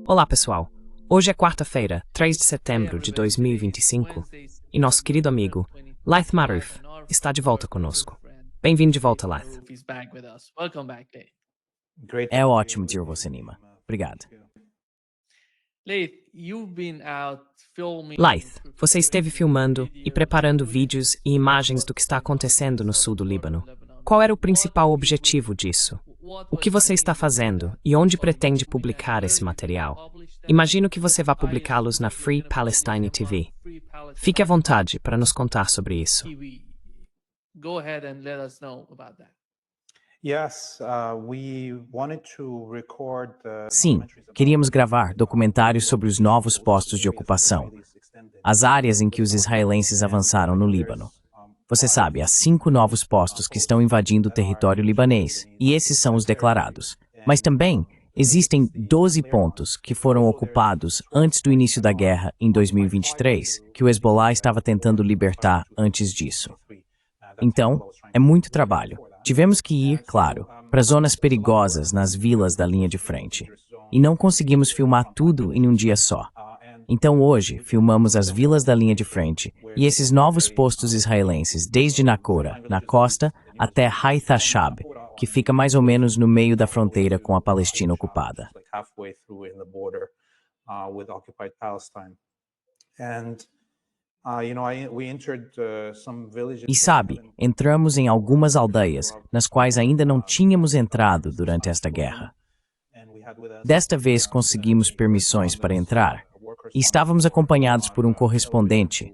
Olá, pessoal. Hoje é quarta-feira, 3 de setembro de 2025, e nosso querido amigo, Laith Marouf, está de volta conosco. Bem-vindo de volta, Laith. É ótimo ter você, Nima. Obrigado. Laith, você esteve filmando e preparando vídeos e imagens do que está acontecendo no sul do Líbano. Qual era o principal objetivo disso? O que você está fazendo e onde pretende publicar esse material? Imagino que você vá publicá-los na Free Palestine TV. Fique à vontade para nos contar sobre isso. Sim, queríamos gravar documentários sobre os novos postos de ocupação, as áreas em que os israelenses avançaram no Líbano. Você sabe, há 5 novos postos que estão invadindo o território libanês, e esses são os declarados. Mas também existem 12 pontos que foram ocupados antes do início da guerra em 2023, que o Hezbollah estava tentando libertar antes disso. Então, é muito trabalho. Tivemos que ir, claro, para zonas perigosas nas vilas da linha de frente. E não conseguimos filmar tudo em um dia só. Então hoje, filmamos as vilas da linha de frente e esses novos postos israelenses, desde Nacora, na costa, até Hayth Ashab, que fica mais ou menos no meio da fronteira com a Palestina ocupada. E sabe, entramos em algumas aldeias, nas quais ainda não tínhamos entrado durante esta guerra. Desta vez conseguimos permissões para entrar, e estávamos acompanhados por um correspondente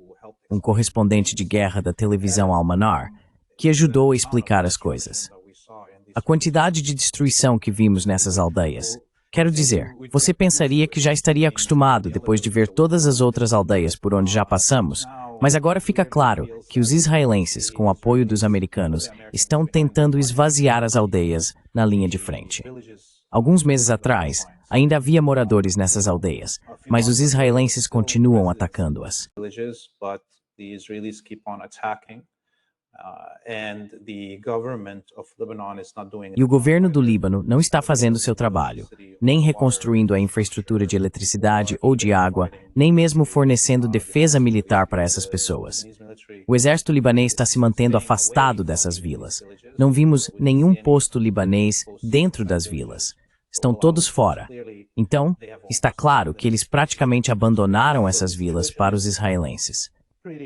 de guerra da televisão Al-Manar, que ajudou a explicar as coisas. A quantidade de destruição que vimos nessas aldeias. Quero dizer, você pensaria que já estaria acostumado depois de ver todas as outras aldeias por onde já passamos, mas agora fica claro que os israelenses, com o apoio dos americanos, estão tentando esvaziar as aldeias na linha de frente. Alguns meses atrás, ainda havia moradores nessas aldeias, mas os israelenses continuam atacando-as. E o governo do Líbano não está fazendo seu trabalho, nem reconstruindo a infraestrutura de eletricidade ou de água, nem mesmo fornecendo defesa militar para essas pessoas. O exército libanês está se mantendo afastado dessas vilas. Não vimos nenhum posto libanês dentro das vilas. Estão todos fora. Então, está claro que eles praticamente abandonaram essas vilas para os israelenses.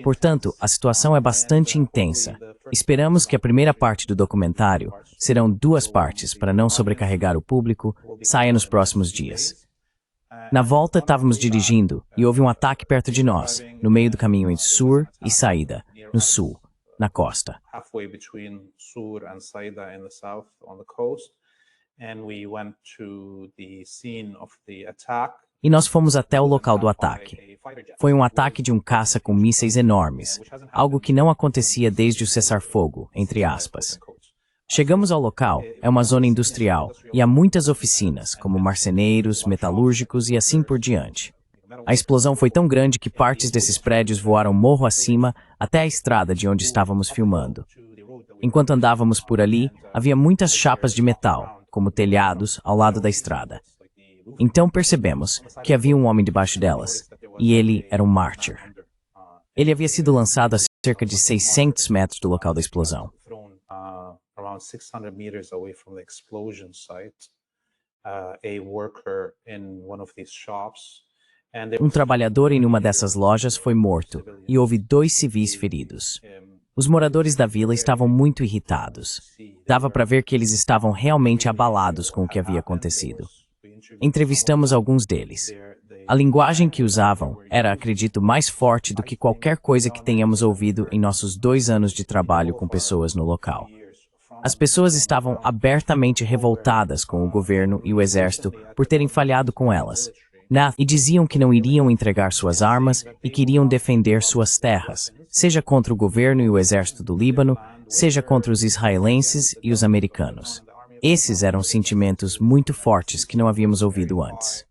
Portanto, a situação é bastante intensa. Esperamos que a primeira parte do documentário, serão 2 partes para não sobrecarregar o público, saia nos próximos dias. Na volta, estávamos dirigindo e houve um ataque perto de nós, no meio do caminho entre Sur e Saída, no sul, na costa. E nós fomos até o local do ataque. Foi um ataque de um caça com mísseis enormes, algo que não acontecia desde o cessar-fogo, entre aspas. Chegamos ao local, é uma zona industrial, e há muitas oficinas, como marceneiros, metalúrgicos e assim por diante. A explosão foi tão grande que partes desses prédios voaram morro acima até a estrada de onde estávamos filmando. Enquanto andávamos por ali, havia muitas chapas de metal, como telhados, ao lado da estrada. Então percebemos que havia um homem debaixo delas, e ele era um mártir. Ele havia sido lançado a cerca de 600 metros do local da explosão. Um trabalhador em uma dessas lojas foi morto, e houve 2 civis feridos. Os moradores da vila estavam muito irritados. Dava para ver que eles estavam realmente abalados com o que havia acontecido. Entrevistamos alguns deles. A linguagem que usavam era, acredito, mais forte do que qualquer coisa que tenhamos ouvido em nossos 2 anos de trabalho com pessoas no local. As pessoas estavam abertamente revoltadas com o governo e o exército por terem falhado com elas. E diziam que não iriam entregar suas armas e queriam defender suas terras, seja contra o governo e o exército do Líbano, seja contra os israelenses e os americanos. Esses eram sentimentos muito fortes que não havíamos ouvido antes.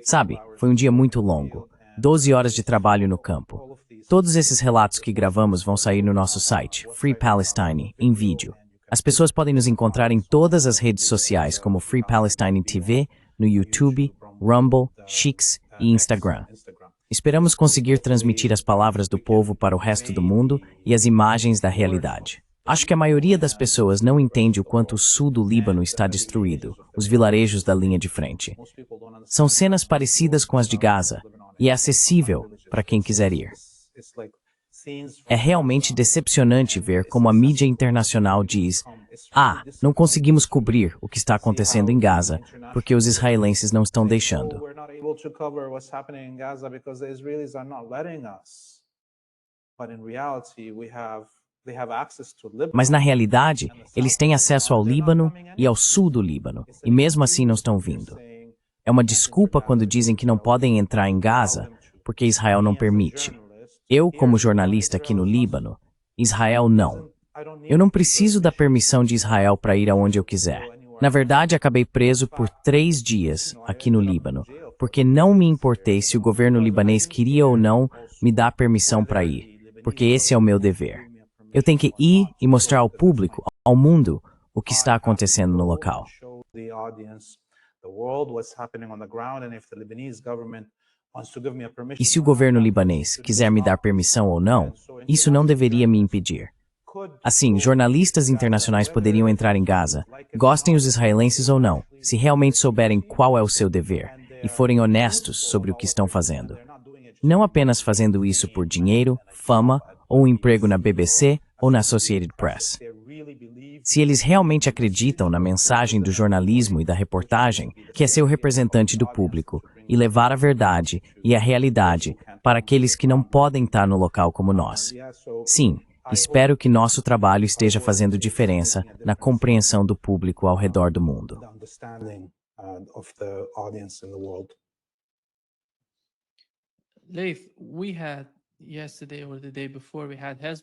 Sabe, foi um dia muito longo, 12 horas de trabalho no campo. Todos esses relatos que gravamos vão sair no nosso site, Free Palestine, em vídeo. As pessoas podem nos encontrar em todas as redes sociais, como Free Palestine TV, no YouTube, Rumble, Shix e Instagram. Esperamos conseguir transmitir as palavras do povo para o resto do mundo e as imagens da realidade. Acho que a maioria das pessoas não entende o quanto o sul do Líbano está destruído, os vilarejos da linha de frente. São cenas parecidas com as de Gaza, e é acessível para quem quiser ir. É realmente decepcionante ver como a mídia internacional diz: não conseguimos cobrir o que está acontecendo em Gaza, porque os israelenses não estão deixando. Mas na realidade, eles têm acesso ao Líbano e ao sul do Líbano, e mesmo assim não estão vindo. É uma desculpa quando dizem que não podem entrar em Gaza, porque Israel não permite. Eu, como jornalista aqui no Líbano, Israel não. Eu não preciso da permissão de Israel para ir aonde eu quiser. Na verdade, acabei preso por 3 dias aqui no Líbano, porque não me importei se o governo libanês queria ou não me dar permissão para ir, porque esse é o meu dever. Eu tenho que ir e mostrar ao público, ao mundo, o que está acontecendo no local. E se o governo libanês quiser me dar permissão ou não, isso não deveria me impedir. Assim, jornalistas internacionais poderiam entrar em Gaza, gostem os israelenses ou não, se realmente souberem qual é o seu dever e forem honestos sobre o que estão fazendo. Não apenas fazendo isso por dinheiro, fama ou um emprego na BBC ou na Associated Press. Se eles realmente acreditam na mensagem do jornalismo e da reportagem, que é ser o representante do público e levar a verdade e a realidade para aqueles que não podem estar no local como nós. Sim, espero que nosso trabalho esteja fazendo diferença na compreensão do público ao redor do mundo.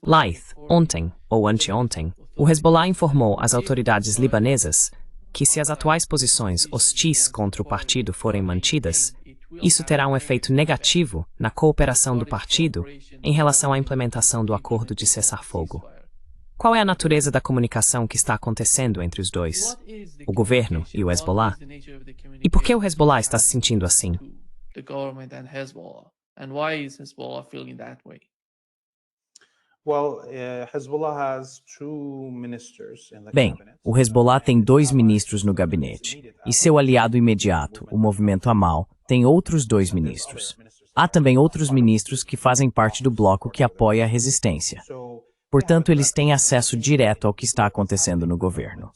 Laith, ontem ou anteontem, o Hezbollah informou às autoridades libanesas que se as atuais posições hostis contra o partido forem mantidas, isso terá um efeito negativo na cooperação do partido em relação à implementação do acordo de cessar-fogo. Qual é a natureza da comunicação que está acontecendo entre os dois, o governo e o Hezbollah? E por que o Hezbollah está se sentindo assim? And why is Hezbollah feeling that way? Bem, o Hezbollah tem 2 ministros no gabinete, e seu aliado imediato, o movimento Amal, tem outros 2 ministros. Há também outros ministros que fazem parte do bloco que apoia a resistência. Portanto, eles têm acesso direto ao que está acontecendo no governo.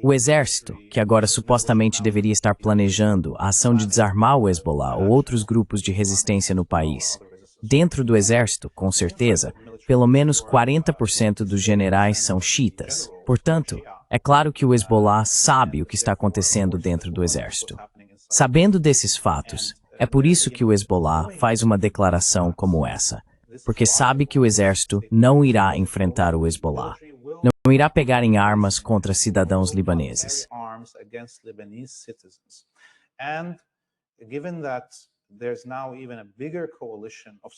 O exército, que agora supostamente deveria estar planejando a ação de desarmar o Hezbollah ou outros grupos de resistência no país, dentro do exército, com certeza, pelo menos 40% dos generais são xiitas. Portanto, é claro que o Hezbollah sabe o que está acontecendo dentro do exército. Sabendo desses fatos, é por isso que o Hezbollah faz uma declaração como essa, porque sabe que o exército não irá enfrentar o Hezbollah. Não irá pegar em armas contra cidadãos libaneses.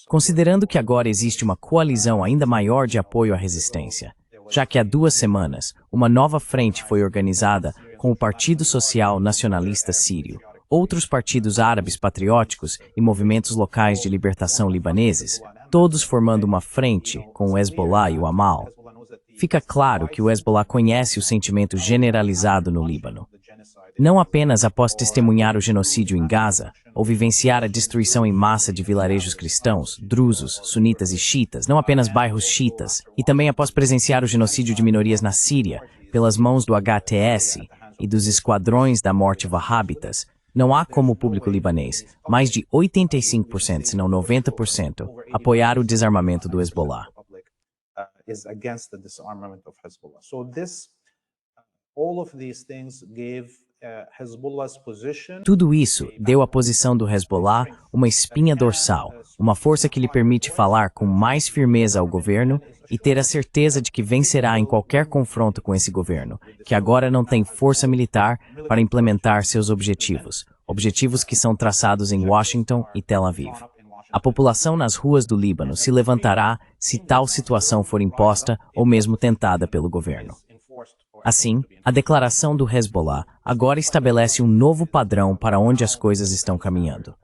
Considerando que agora existe uma coalizão ainda maior de apoio à resistência, já que há 2 semanas, uma nova frente foi organizada com o Partido Social Nacionalista Sírio, outros partidos árabes patrióticos e movimentos locais de libertação libaneses, todos formando uma frente com o Hezbollah e o Amal. Fica claro que o Hezbollah conhece o sentimento generalizado no Líbano. Não apenas após testemunhar o genocídio em Gaza, ou vivenciar a destruição em massa de vilarejos cristãos, drusos, sunitas e xiitas, não apenas bairros xiitas, e também após presenciar o genocídio de minorias na Síria, pelas mãos do HTS e dos esquadrões da morte wahhabitas, não há como o público libanês, mais de 85%, se não 90%, apoiar o desarmamento do Hezbollah. Is against the disarmament of Hezbollah. So all of these things gave Hezbollah's position. Tudo isso deu à posição do Hezbollah uma espinha dorsal, uma força que lhe permite falar com mais firmeza ao governo e ter a certeza de que vencerá em qualquer confronto com esse governo, que agora não tem força militar para implementar seus objetivos, objetivos que são traçados em Washington e Tel Aviv. A população nas ruas do Líbano se levantará se tal situação for imposta ou mesmo tentada pelo governo. Assim, a declaração do Hezbollah agora estabelece um novo padrão para onde as coisas estão caminhando.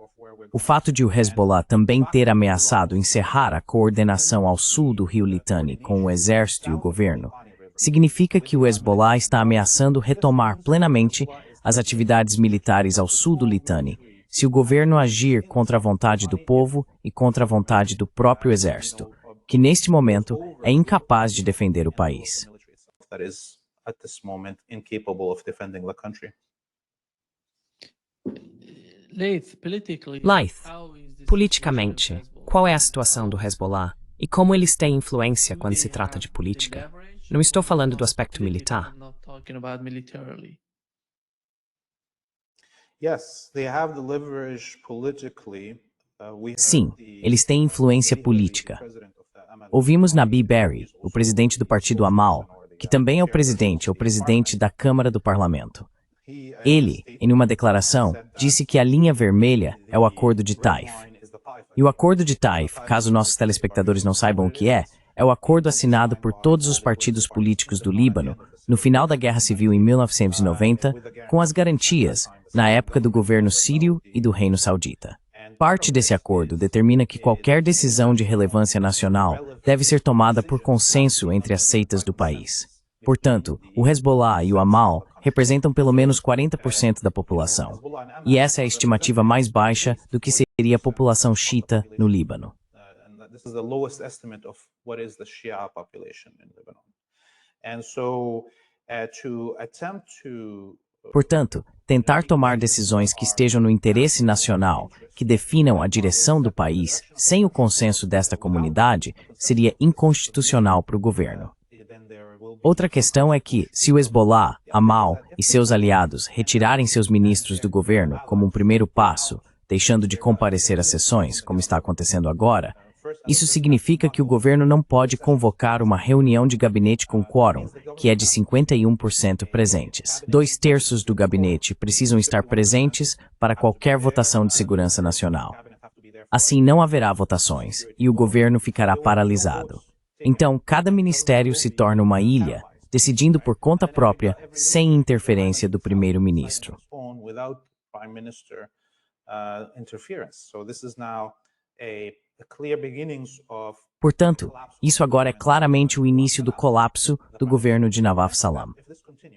O fato de o Hezbollah também ter ameaçado encerrar a coordenação ao sul do rio Litani com o exército e o governo, significa que o Hezbollah está ameaçando retomar plenamente as atividades militares ao sul do Litani, se o governo agir contra a vontade do povo e contra a vontade do próprio exército, que neste momento é incapaz de defender o país. Laith, politicamente, qual é a situação do Hezbollah e como eles têm influência quando se trata de política? Não estou falando do aspecto militar. Sim, eles têm influência política. Ouvimos Nabi Berri, o presidente do partido Amal, que também é o presidente da Câmara do Parlamento. Ele, em uma declaração, disse que a linha vermelha é o Acordo de Taif. E o Acordo de Taif, caso nossos telespectadores não saibam o que é o acordo assinado por todos os partidos políticos do Líbano no final da Guerra Civil em 1990, com as garantias, na época do governo sírio e do Reino Saudita. Parte desse acordo determina que qualquer decisão de relevância nacional deve ser tomada por consenso entre as seitas do país. Portanto, o Hezbollah e o Amal representam pelo menos 40% da população. E essa é a estimativa mais baixa do que seria a população xiita no Líbano. Portanto, tentar tomar decisões que estejam no interesse nacional, que definam a direção do país, sem o consenso desta comunidade, seria inconstitucional para o governo. Outra questão é que, se o Hezbollah, Amal e seus aliados retirarem seus ministros do governo como um primeiro passo, deixando de comparecer às sessões, como está acontecendo agora, isso significa que o governo não pode convocar uma reunião de gabinete com quórum, que é de 51% presentes. 2/3 do gabinete precisam estar presentes para qualquer votação de segurança nacional. Assim, não haverá votações e o governo ficará paralisado. Então, cada ministério se torna uma ilha, decidindo por conta própria, sem interferência do primeiro-ministro. Portanto, isso agora é claramente o início do colapso do governo de Nawaf Salam.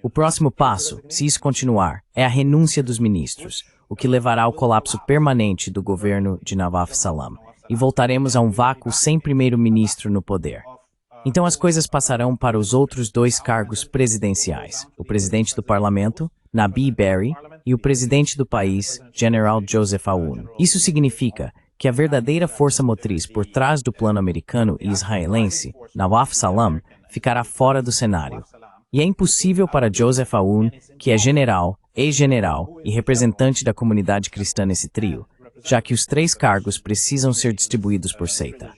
O próximo passo, se isso continuar, é a renúncia dos ministros, o que levará ao colapso permanente do governo de Nawaf Salam, e voltaremos a um vácuo sem primeiro-ministro no poder. Então as coisas passarão para os outros dois cargos presidenciais, o presidente do parlamento, Nabi Berri, e o presidente do país, General Joseph Aoun. Isso significa que a verdadeira força motriz por trás do plano americano e israelense, Nawaf Salam, ficará fora do cenário. E é impossível para Joseph Aoun, que é general, ex-general e representante da comunidade cristã nesse trio, já que os três cargos precisam ser distribuídos por seita.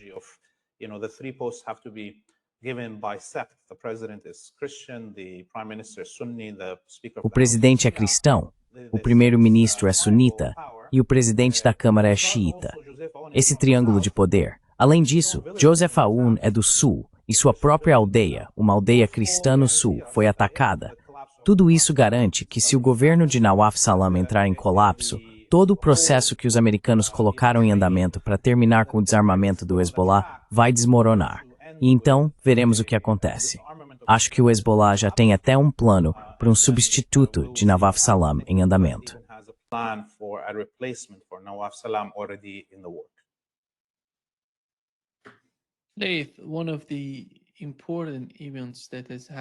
O presidente é cristão, o primeiro-ministro é sunita e o presidente da Câmara é xiita. Esse triângulo de poder. Além disso, Joseph Aoun é do sul e sua própria aldeia, uma aldeia cristã no sul, foi atacada. Tudo isso garante que se o governo de Nawaf Salam entrar em colapso, todo o processo que os americanos colocaram em andamento para terminar com o desarmamento do Hezbollah vai desmoronar. E então, veremos o que acontece. Acho que o Hezbollah já tem até um plano para um substituto de Nawaf Salam em andamento.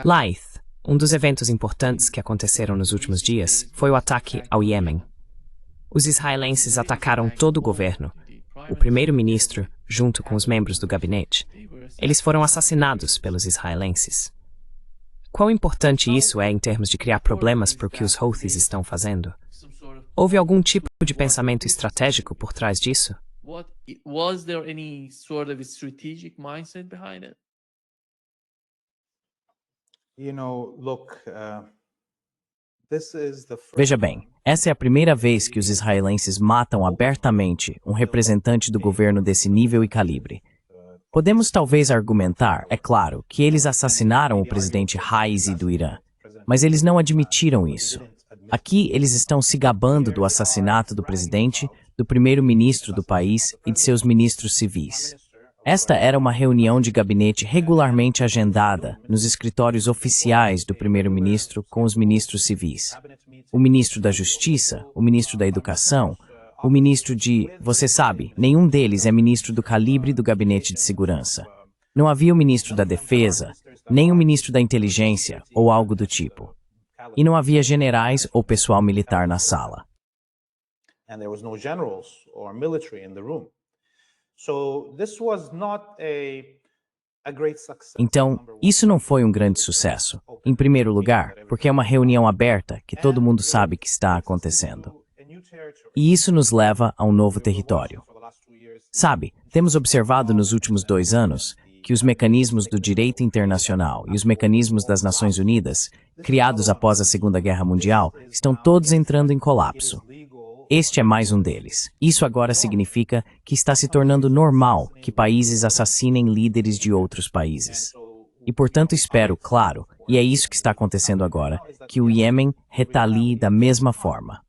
Laith, um dos eventos importantes que aconteceram nos últimos dias foi o ataque ao Iêmen. Os israelenses atacaram todo o governo, o primeiro-ministro, junto com os membros do gabinete. Eles foram assassinados pelos israelenses. Quão importante isso é em termos de criar problemas para o que os Houthis estão fazendo? Houve algum tipo de pensamento estratégico por trás disso? Was there any sort of strategic mindset behind it? Veja bem, Essa é a primeira vez que os israelenses matam abertamente um representante do governo desse nível e calibre. Podemos talvez argumentar, é claro, que eles assassinaram o presidente Raisi do Irã, mas eles não admitiram isso. Aqui eles estão se gabando do assassinato do presidente, do primeiro-ministro do país e de seus ministros civis. Esta era uma reunião de gabinete regularmente agendada nos escritórios oficiais do primeiro-ministro com os ministros civis. O ministro da Justiça, o ministro da Educação, o ministro de... Você sabe, nenhum deles é ministro do calibre do gabinete de segurança. Não havia o ministro da Defesa, nem o ministro da Inteligência ou algo do tipo. E não havia generais ou pessoal militar na sala. And there was no generals or military in the room. So this was not a great success. Então, isso não foi um grande sucesso. Em primeiro lugar, porque é uma reunião aberta que todo mundo sabe que está acontecendo. E isso nos leva a um novo território. Sabe, temos observado nos últimos 2 anos que os mecanismos do direito internacional e os mecanismos das Nações Unidas, criados após a Segunda Guerra Mundial, estão todos entrando em colapso. Este é mais um deles. Isso agora significa que está se tornando normal que países assassinem líderes de outros países. E, portanto, espero, claro, e é isso que está acontecendo agora, que o Iêmen retalie da mesma forma.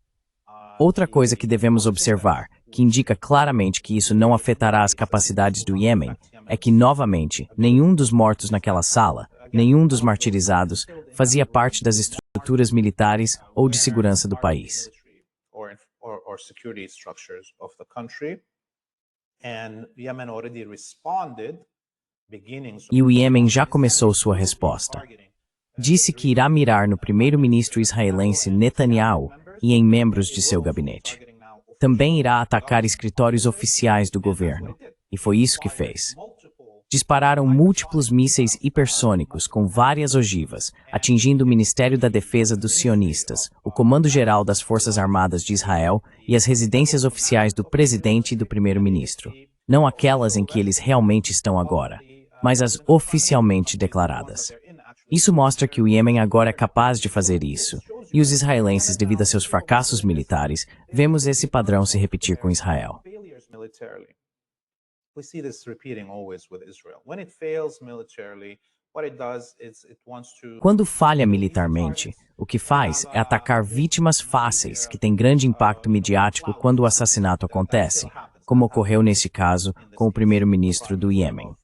Outra coisa que devemos observar, que indica claramente que isso não afetará as capacidades do Iêmen, é que, novamente, nenhum dos mortos naquela sala, nenhum dos martirizados, fazia parte das estruturas militares ou de segurança do país. Or security structures of the country. And Yemen already responded, E o Iêmen já começou sua resposta. Disse que irá mirar no primeiro-ministro israelense Netanyahu e em membros de seu gabinete. Também irá atacar escritórios oficiais do governo. E foi isso que fez. Dispararam múltiplos mísseis hipersônicos com várias ogivas, atingindo o Ministério da Defesa dos Sionistas, o Comando-Geral das Forças Armadas de Israel e as residências oficiais do presidente e do primeiro-ministro. Não aquelas em que eles realmente estão agora, mas as oficialmente declaradas. Isso mostra que o Iêmen agora é capaz de fazer isso, e os israelenses, devido a seus fracassos militares, vemos esse padrão se repetir com Israel. We see this repeating always with Israel. When it fails militarily, what it does is it wants to... Quando falha militarmente, o que faz é atacar vítimas fáceis que têm grande impacto midiático quando o assassinato acontece, como ocorreu neste caso com o primeiro-ministro do Iêmen.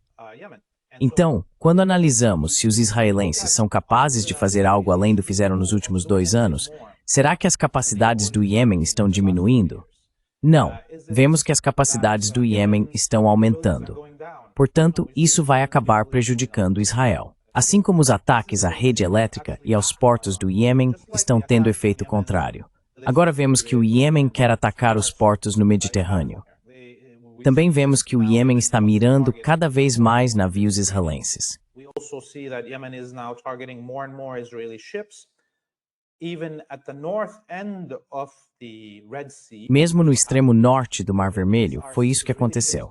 Então, quando analisamos se os israelenses são capazes de fazer algo além do que fizeram nos últimos 2 anos, será que as capacidades do Iêmen estão diminuindo? Não, vemos que as capacidades do Iêmen estão aumentando. Portanto, isso vai acabar prejudicando Israel. Assim como os ataques à rede elétrica e aos portos do Iêmen estão tendo efeito contrário. Agora vemos que o Iêmen quer atacar os portos no Mediterrâneo. Também vemos que o Iêmen está mirando cada vez mais navios israelenses. Mesmo no extremo norte do Mar Vermelho, foi isso que aconteceu.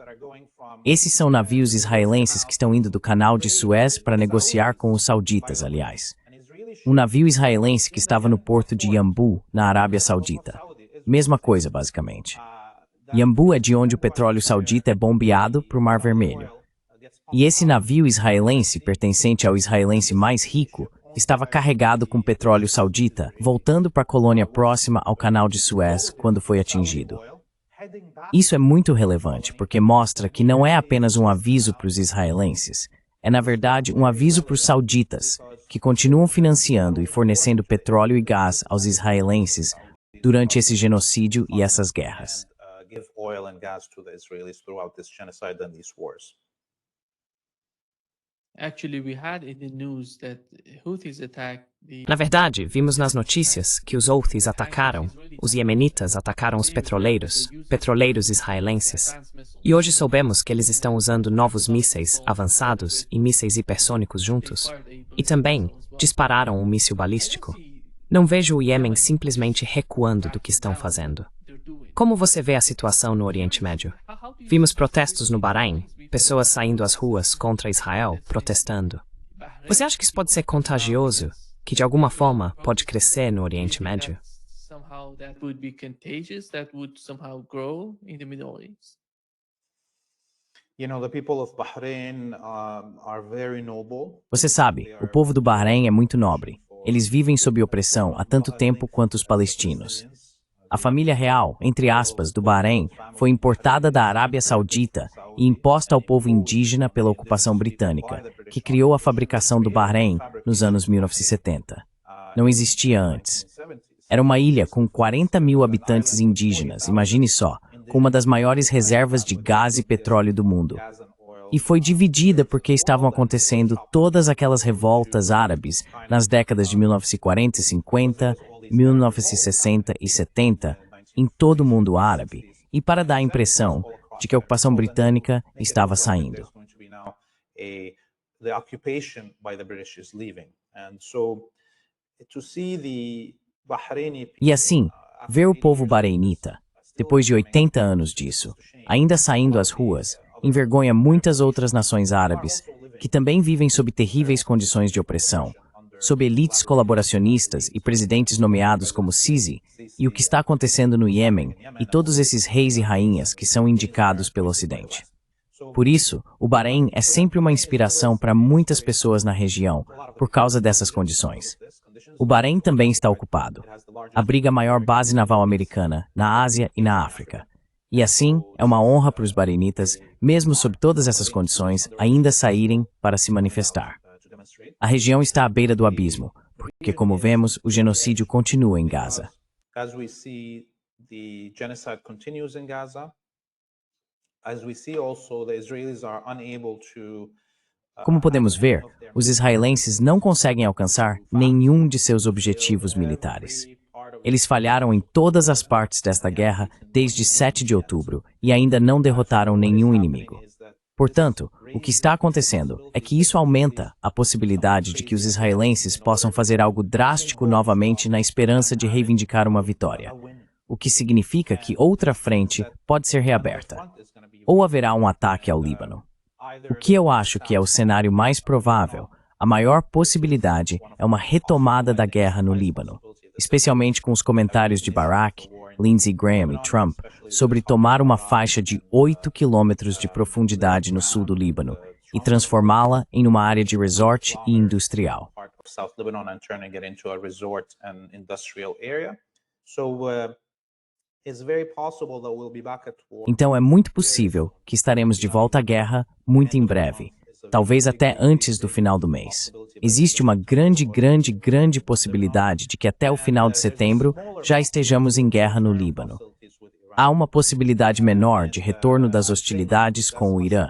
Esses são navios israelenses que estão indo do Canal de Suez para negociar com os sauditas, aliás. Um navio israelense que estava no porto de Yanbu, na Arábia Saudita. Mesma coisa, basicamente. Yanbu é de onde o petróleo saudita é bombeado para o Mar Vermelho. E esse navio israelense, pertencente ao israelense mais rico, estava carregado com petróleo saudita, voltando para a colônia próxima ao Canal de Suez quando foi atingido. Isso é muito relevante, porque mostra que não é apenas um aviso para os israelenses, é na verdade um aviso para os sauditas, que continuam financiando e fornecendo petróleo e gás aos israelenses durante esse genocídio e essas guerras. Na verdade, vimos nas notícias que os Houthis atacaram, os iemenitas atacaram os petroleiros israelenses. E hoje soubemos que eles estão usando novos mísseis avançados e mísseis hipersônicos juntos. E também dispararam um míssil balístico. Não vejo o Iêmen simplesmente recuando do que estão fazendo. Como você vê a situação no Oriente Médio? Vimos protestos no Bahrein, pessoas saindo às ruas contra Israel, protestando. Você acha que isso pode ser contagioso? Que de alguma forma pode crescer no Oriente Médio? that would be contagious, that would somehow grow in the Middle East? The people of Bahrain are very noble. Você sabe, o povo do Bahrein é muito nobre. Eles vivem sob opressão há tanto tempo quanto os palestinos. A família real, entre aspas, do Bahrein foi importada da Arábia Saudita e imposta ao povo indígena pela ocupação britânica, que criou a fabricação do Bahrein nos anos 1970. Não existia antes. Era uma ilha com 40 mil habitantes indígenas, imagine só, com uma das maiores reservas de gás e petróleo do mundo. E foi dividida porque estavam acontecendo todas aquelas revoltas árabes nas décadas de 1940 e 50, 1960 e 70, em todo o mundo árabe, e para dar a impressão de que a ocupação britânica estava saindo. E assim, ver o povo bahreinita, depois de 80 anos disso, ainda saindo às ruas, envergonha muitas outras nações árabes, que também vivem sob terríveis condições de opressão, sob elites colaboracionistas e presidentes nomeados como Sisi, e o que está acontecendo no Iêmen, e todos esses reis e rainhas que são indicados pelo Ocidente. Por isso, o Bahrein é sempre uma inspiração para muitas pessoas na região, por causa dessas condições. O Bahrein também está ocupado. Abriga a maior base naval americana na Ásia e na África. E assim, é uma honra para os bahreinitas, mesmo sob todas essas condições, ainda saírem para se manifestar. A região está à beira do abismo, porque, como vemos, o genocídio continua em Gaza. Como podemos ver, os israelenses não conseguem alcançar nenhum de seus objetivos militares. Eles falharam em todas as partes desta guerra desde 7 de outubro e ainda não derrotaram nenhum inimigo. Portanto, o que está acontecendo é que isso aumenta a possibilidade de que os israelenses possam fazer algo drástico novamente na esperança de reivindicar uma vitória, o que significa que outra frente pode ser reaberta. Ou haverá um ataque ao Líbano. O que eu acho que é o cenário mais provável, a maior possibilidade é uma retomada da guerra no Líbano, especialmente com os comentários de Barack, Lindsey Graham e Trump sobre tomar uma faixa de 8 quilômetros de profundidade no sul do Líbano e transformá-la em uma área de resort e industrial. Então é muito possível que estaremos de volta à guerra muito em breve, talvez até antes do final do mês. Existe uma grande possibilidade de que até o final de setembro já estejamos em guerra no Líbano. Há uma possibilidade menor de retorno das hostilidades com o Irã,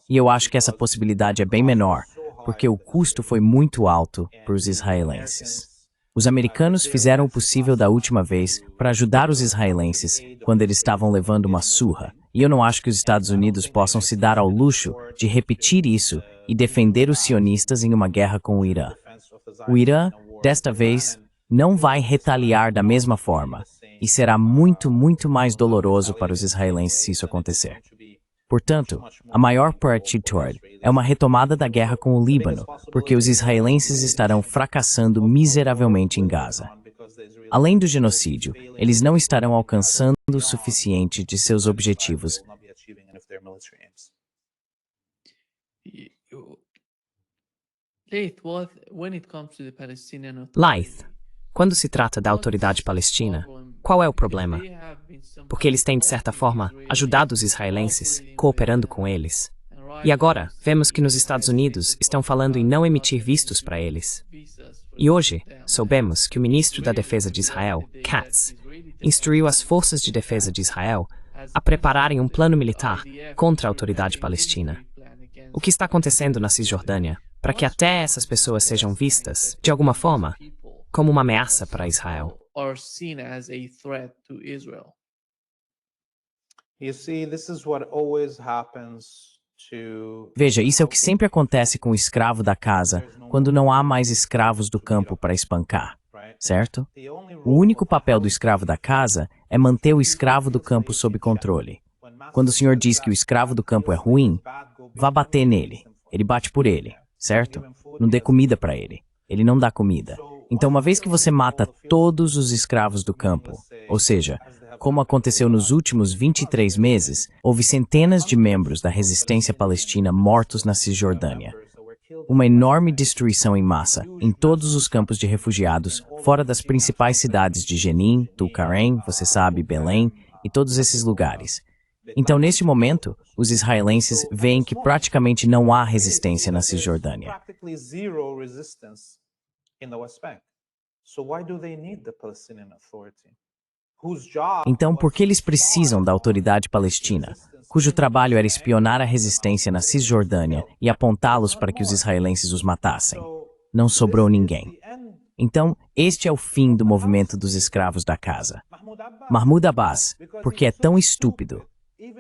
e eu acho que essa possibilidade é bem menor, porque o custo foi muito alto para os israelenses. Os americanos fizeram o possível da última vez para ajudar os israelenses quando eles estavam levando uma surra, e eu não acho que os Estados Unidos possam se dar ao luxo de repetir isso e defender os sionistas em uma guerra com o Irã. O Irã, desta vez, não vai retaliar da mesma forma, e será muito mais doloroso para os israelenses se isso acontecer. Portanto, a maior partida é uma retomada da guerra com o Líbano, porque os israelenses estarão fracassando miseravelmente em Gaza. Além do genocídio, eles não estarão alcançando o suficiente de seus objetivos. Laith, quando se trata da autoridade palestina, qual é o problema? Porque eles têm, de certa forma, ajudado os israelenses, cooperando com eles. E agora, vemos que nos Estados Unidos estão falando em não emitir vistos para eles. E hoje, soubemos que o ministro da Defesa de Israel, Katz, instruiu as forças de defesa de Israel a prepararem um plano militar contra a autoridade palestina. O que está acontecendo na Cisjordânia para que até essas pessoas sejam vistas, de alguma forma, como uma ameaça para Israel? Veja, isso é o que sempre acontece com o escravo da casa, quando não há mais escravos do campo para espancar, certo? O único papel do escravo da casa é manter o escravo do campo sob controle. Quando o senhor diz que o escravo do campo é ruim, vá bater nele. Ele bate por ele, certo? Não dê comida para ele. Ele não dá comida. Então, uma vez que você mata todos os escravos do campo, ou seja, como aconteceu nos últimos 23 meses, houve centenas de membros da resistência palestina mortos na Cisjordânia. Uma enorme destruição em massa em todos os campos de refugiados, fora das principais cidades de Jenin, Tulkarem, você sabe, Belém e todos esses lugares. Então, neste momento, os israelenses veem que praticamente não há resistência na Cisjordânia. Então, por que eles precisam da autoridade palestina, cujo trabalho era espionar a resistência na Cisjordânia e apontá-los para que os israelenses os matassem? Não sobrou ninguém. Então, este é o fim do movimento dos escravos da casa. Mahmoud Abbas, porque é tão estúpido.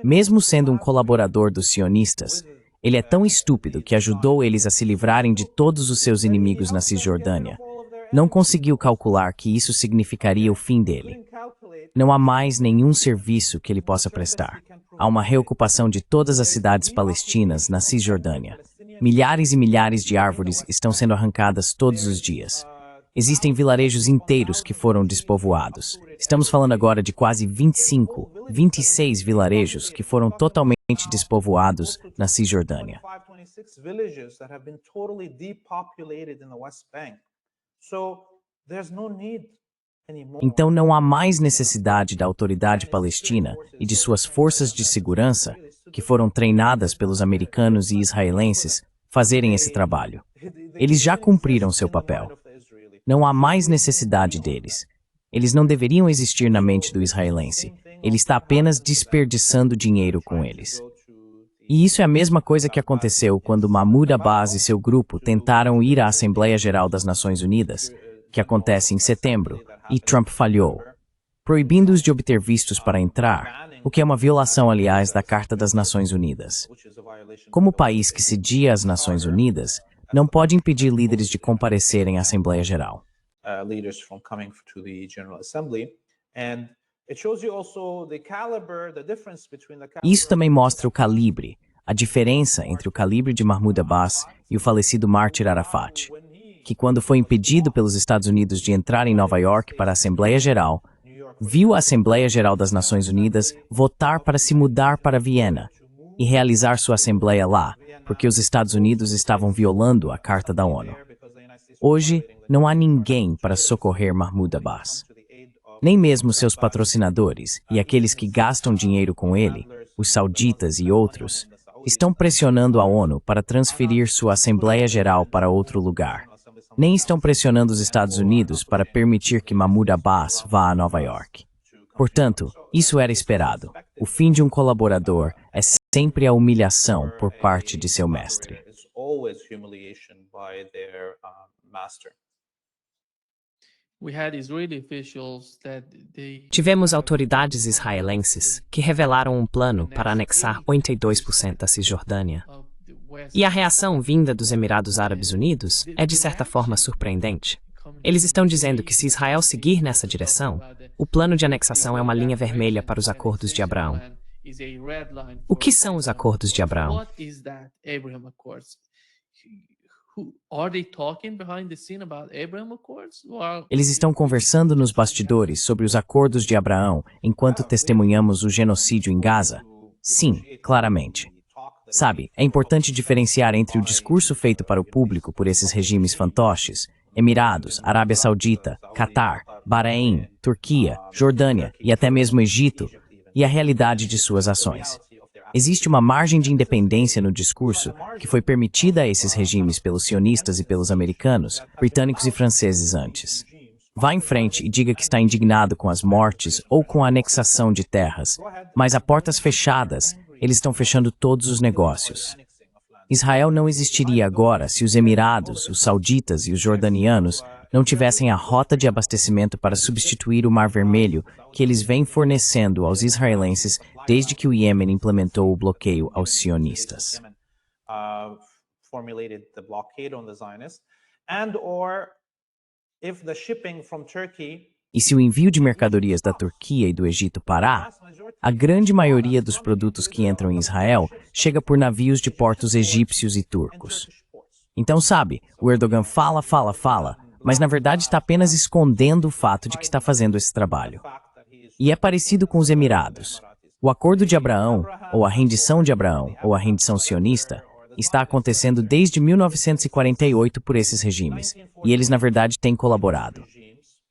Mesmo sendo um colaborador dos sionistas, ele é tão estúpido que ajudou eles a se livrarem de todos os seus inimigos na Cisjordânia. Não conseguiu calcular que isso significaria o fim dele. Não há mais nenhum serviço que ele possa prestar. Há uma reocupação de todas as cidades palestinas na Cisjordânia. Milhares e milhares de árvores estão sendo arrancadas todos os dias. Existem vilarejos inteiros que foram despovoados. Estamos falando agora de quase 25, 26 vilarejos que foram totalmente despovoados na Cisjordânia. Então não há mais necessidade da autoridade palestina e de suas forças de segurança, que foram treinadas pelos americanos e israelenses, fazerem esse trabalho. Eles já cumpriram seu papel. Não há mais necessidade deles. Eles não deveriam existir na mente do israelense. Ele está apenas desperdiçando dinheiro com eles. E isso é a mesma coisa que aconteceu quando Mahmoud Abbas e seu grupo tentaram ir à Assembleia Geral das Nações Unidas, que acontece em setembro, e Trump falhou, proibindo-os de obter vistos para entrar, o que é uma violação, aliás, da Carta das Nações Unidas. Como país que cedia às Nações Unidas, não pode impedir líderes de comparecerem à Assembleia Geral. Isso também mostra o calibre, a diferença entre o calibre de Mahmoud Abbas e o falecido mártir Arafat, que quando foi impedido pelos Estados Unidos de entrar em Nova York para a Assembleia Geral, viu a Assembleia Geral das Nações Unidas votar para se mudar para Viena e realizar sua Assembleia lá, porque os Estados Unidos estavam violando a Carta da ONU. Hoje, não há ninguém para socorrer Mahmoud Abbas. Nem mesmo seus patrocinadores e aqueles que gastam dinheiro com ele, os sauditas e outros, estão pressionando a ONU para transferir sua Assembleia Geral para outro lugar. Nem estão pressionando os Estados Unidos para permitir que Mahmoud Abbas vá a Nova York. Portanto, isso era esperado. O fim de um colaborador é sempre a humilhação por parte de seu mestre. Tivemos autoridades israelenses que revelaram um plano para anexar 82% da Cisjordânia. E a reação vinda dos Emirados Árabes Unidos é de certa forma surpreendente. Eles estão dizendo que se Israel seguir nessa direção, o plano de anexação é uma linha vermelha para os Acordos de Abraão. O que são os Acordos de Abraão? Eles estão conversando nos bastidores sobre os Acordos de Abraão enquanto testemunhamos o genocídio em Gaza? Sim, claramente. Sabe, é importante diferenciar entre o discurso feito para o público por esses regimes fantoches, Emirados, Arábia Saudita, Catar, Bahrein, Turquia, Jordânia e até mesmo Egito, e a realidade de suas ações. Existe uma margem de independência no discurso que foi permitida a esses regimes pelos sionistas e pelos americanos, britânicos e franceses antes. Vá em frente e diga que está indignado com as mortes ou com a anexação de terras, mas a portas fechadas, eles estão fechando todos os negócios. Israel não existiria agora se os Emirados, os sauditas e os jordanianos não tivessem a rota de abastecimento para substituir o Mar Vermelho que eles vêm fornecendo aos israelenses desde que o Iêmen implementou o bloqueio aos sionistas. E se o envio de mercadorias da Turquia e do Egito parar, a grande maioria dos produtos que entram em Israel chega por navios de portos egípcios e turcos. Então, sabe, o Erdogan fala, mas na verdade está apenas escondendo o fato de que está fazendo esse trabalho. E é parecido com os Emirados. O Acordo de Abraão, ou a rendição de Abraão, ou a rendição sionista, está acontecendo desde 1948 por esses regimes, e eles na verdade têm colaborado.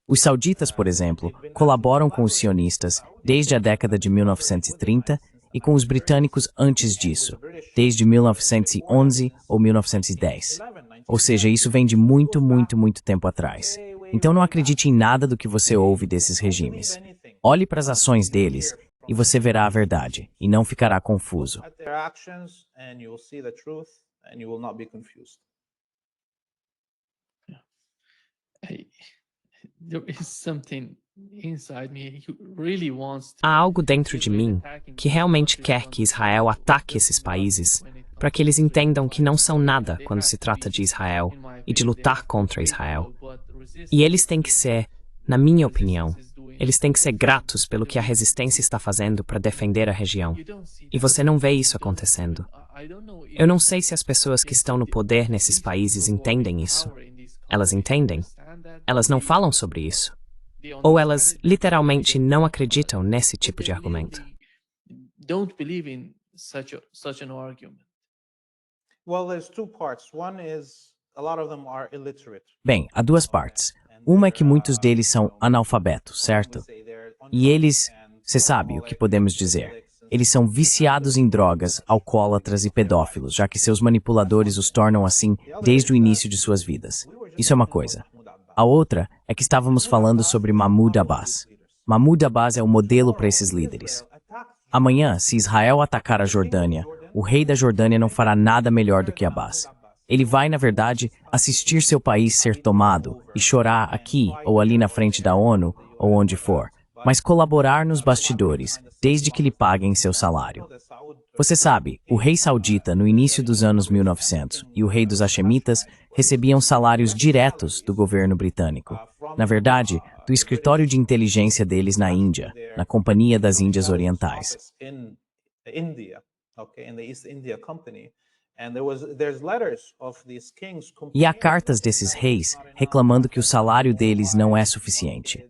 Os sauditas, por exemplo, colaboram com os sionistas desde a década de 1930 e com os britânicos antes disso, desde 1911 ou 1910. Ou seja, isso vem de muito, muito, muito tempo atrás. Então não acredite em nada do que você ouve desses regimes. Olhe para as ações deles e você verá a verdade, e não ficará confuso. Há algo dentro de mim que realmente quer que Israel ataque esses países para que eles entendam que não são nada quando se trata de Israel e de lutar contra Israel. E eles têm que ser, na minha opinião, eles têm que ser gratos pelo que a resistência está fazendo para defender a região. E você não vê isso acontecendo. Eu não sei se as pessoas que estão no poder nesses países entendem isso. Elas entendem? Elas não falam sobre isso. Ou elas literalmente não acreditam nesse tipo de argumento. Bem, há duas partes. Uma é que muitos deles são analfabetos, certo? E eles, você sabe o que podemos dizer, eles são viciados em drogas, alcoólatras e pedófilos, já que seus manipuladores os tornam assim desde o início de suas vidas. Isso é uma coisa. A outra é que estávamos falando sobre Mahmoud Abbas. Mahmoud Abbas é o modelo para esses líderes. Amanhã, se Israel atacar a Jordânia, o rei da Jordânia não fará nada melhor do que Abbas. Ele vai, na verdade, assistir seu país ser tomado e chorar aqui ou ali na frente da ONU ou onde for, mas colaborar nos bastidores, desde que lhe paguem seu salário. Você sabe, o rei saudita no início dos anos 1900 e o rei dos Hashemitas recebiam salários diretos do governo britânico. Na verdade, do escritório de inteligência deles na Índia, na Companhia das Índias Orientais. E há cartas desses reis reclamando que o salário deles não é suficiente.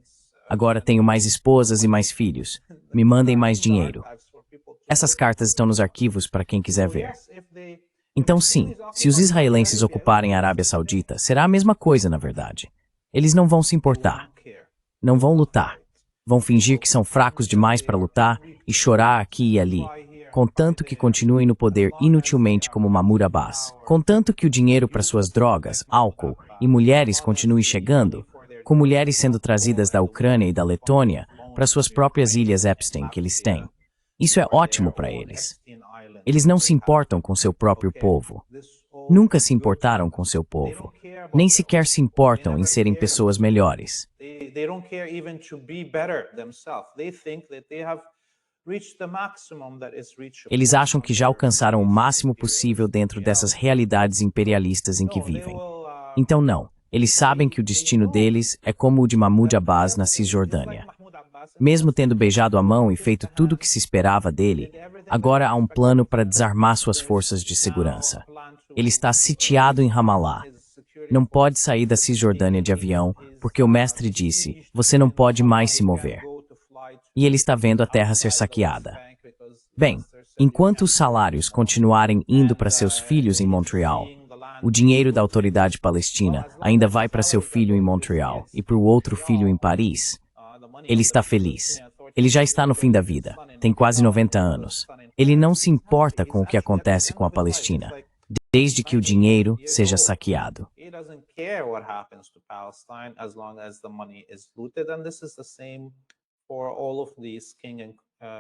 Agora tenho mais esposas e mais filhos. Me mandem mais dinheiro. Essas cartas estão nos arquivos para quem quiser ver. Então sim, se os israelenses ocuparem a Arábia Saudita, será a mesma coisa, na verdade. Eles não vão se importar. Não vão lutar. Vão fingir que são fracos demais para lutar e chorar aqui e ali, contanto que continuem no poder inutilmente como Mahmoud Abbas. Contanto que o dinheiro para suas drogas, álcool e mulheres continue chegando, com mulheres sendo trazidas da Ucrânia e da Letônia para suas próprias ilhas Epstein que eles têm. Isso é ótimo para eles. Eles não se importam com seu próprio povo. Nunca se importaram com seu povo. Nem sequer se importam em serem pessoas melhores. Eles acham que já alcançaram o máximo possível dentro dessas realidades imperialistas em que vivem. Então não, eles sabem que o destino deles é como o de Mahmoud Abbas na Cisjordânia. Mesmo tendo beijado a mão e feito tudo o que se esperava dele, agora há um plano para desarmar suas forças de segurança. Ele está sitiado em Ramallah. Não pode sair da Cisjordânia de avião, porque o mestre disse, você não pode mais se mover. E ele está vendo a terra ser saqueada. Bem, enquanto os salários continuarem indo para seus filhos em Montreal, o dinheiro da autoridade palestina ainda vai para seu filho em Montreal e para o outro filho em Paris. Ele está feliz. Ele já está no fim da vida. Tem quase 90 anos. Ele não se importa com o que acontece com a Palestina, desde que o dinheiro seja saqueado.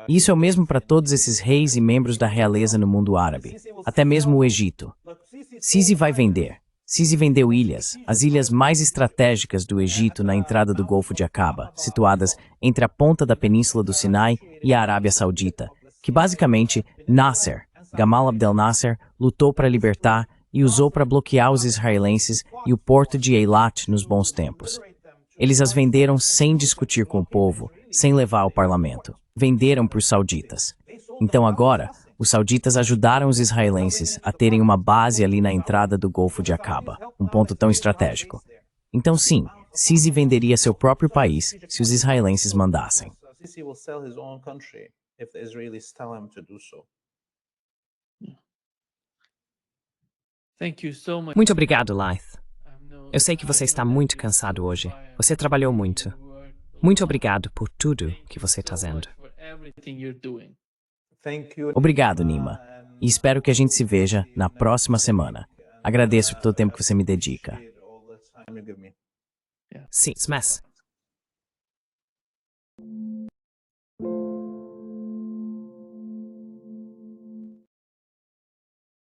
Isso é o mesmo para todos esses reis e membros da realeza no mundo árabe, até mesmo o Egito. Sisi vai vender. Sisi vendeu ilhas, as ilhas mais estratégicas do Egito na entrada do Golfo de Aqaba, situadas entre a ponta da Península do Sinai e a Arábia Saudita, que basicamente Nasser, Gamal Abdel Nasser, lutou para libertar e usou para bloquear os israelenses e o porto de Eilat nos bons tempos. Eles as venderam sem discutir com o povo, sem levar ao parlamento. Venderam para os sauditas. Então agora, os sauditas ajudaram os israelenses a terem uma base ali na entrada do Golfo de Aqaba, um ponto tão estratégico. Então sim, Sisi venderia seu próprio país se os israelenses mandassem. Sisi will sell his own country if the Israelis tell him to do so. Thank you so much. Muito obrigado, Laith. Eu sei que você está muito cansado hoje. Você trabalhou muito. Muito obrigado por tudo que você está fazendo. For everything you're doing. Thank you. Obrigado, Nima. E espero que a gente se veja na próxima semana. Agradeço por todo o tempo que você me dedica. All the time you give me. Sim, Smash.